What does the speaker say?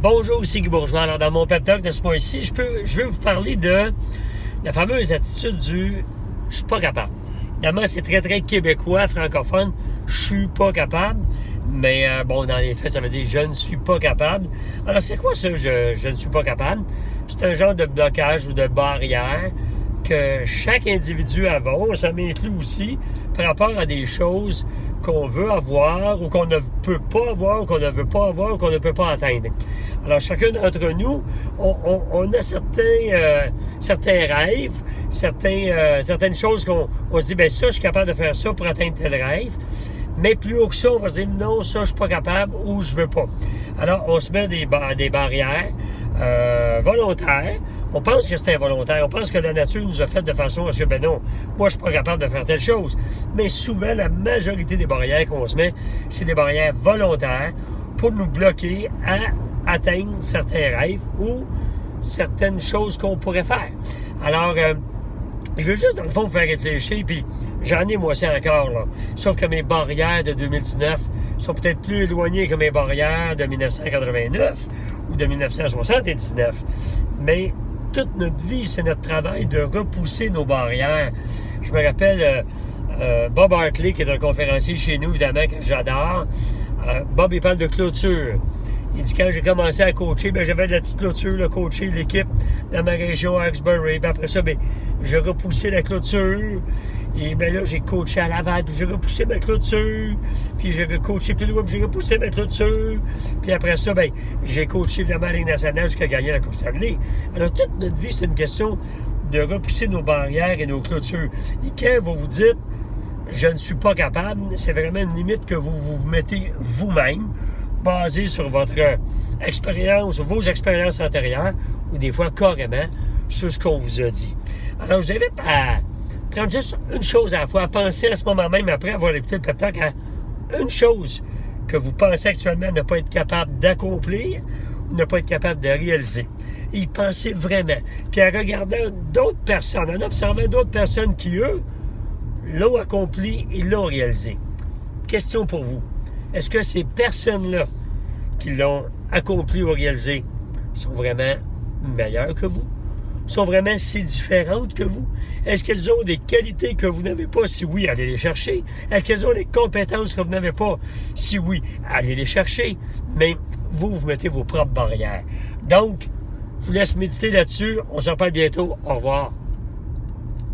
Bonjour, ici Guy Bourgeois. Alors, dans mon pep talk de ce mois-ci, je vais vous parler de la fameuse attitude du « je suis pas capable ». Évidemment, c'est très, très québécois, francophone. Je suis pas capable. Mais bon, dans les faits, ça veut dire « je ne suis pas capable ». Alors, c'est quoi ça, je ne suis pas capable? C'est un genre de blocage ou de barrière que chaque individu a. Ça m'inclut aussi par rapport à des choses qu'on veut avoir ou qu'on ne peut pas avoir ou qu'on ne veut pas avoir ou qu'on ne peut pas atteindre. Alors, chacun d'entre nous, on a certains rêves, certaines choses qu'on se dit, bien ça, je suis capable de faire ça pour atteindre tel rêve. Mais plus haut que ça, on va se dire, non, ça, je suis pas capable ou je veux pas. Alors, on se met des barrières volontaires. On pense que c'est involontaire. On pense que la nature nous a fait de façon à ce que, ben non, moi, je suis pas capable de faire telle chose. Mais souvent, la majorité des barrières qu'on se met, c'est des barrières volontaires pour nous bloquer à atteindre certains rêves ou certaines choses qu'on pourrait faire. Alors, je veux juste, dans le fond, vous faire réfléchir, puis j'en ai, moi aussi, encore, là. Sauf que mes barrières de 2019 sont peut-être plus éloignées que mes barrières de 1989 ou de 1979. Mais toute notre vie, c'est notre travail de repousser nos barrières. Je me rappelle Bob Hartley, qui est un conférencier chez nous, évidemment, que j'adore. Bob, il parle de clôture. Il dit, quand j'ai commencé à coacher, ben, j'avais de la petite clôture, là, coacher l'équipe dans ma région à Hawkesbury. Puis après ça, ben, j'ai repoussé la clôture. Et bien là, j'ai coaché à Laval, puis j'ai repoussé ma clôture. Puis j'ai coaché plus loin, puis j'ai repoussé ma clôture. Puis après ça, ben, j'ai coaché évidemment à la Ligue nationale jusqu'à gagner la Coupe Stanley. Alors, toute notre vie, c'est une question de repousser nos barrières et nos clôtures. Et quand vous vous dites, je ne suis pas capable, c'est vraiment une limite que vous vous mettez vous-même, basée sur votre expérience, ou vos expériences antérieures, ou des fois carrément sur ce qu'on vous a dit. Alors, je vous invite à prendre juste une chose à la fois, à penser à ce moment même, après avoir écouté le pep talk, à une chose que vous pensez actuellement ne pas être capable d'accomplir ou ne pas être capable de réaliser. Et y pensez vraiment. Puis en regardant d'autres personnes, en observant d'autres personnes qui, eux, l'ont accompli et l'ont réalisé. Question pour vous. Est-ce que ces personnes-là qui l'ont accompli ou réalisé sont vraiment meilleures que vous? Sont vraiment si différentes que vous? Est-ce qu'elles ont des qualités que vous n'avez pas? Si oui, allez les chercher. Est-ce qu'elles ont des compétences que vous n'avez pas? Si oui, allez les chercher. Mais vous mettez vos propres barrières. Donc, je vous laisse méditer là-dessus. On se reparle bientôt. Au revoir.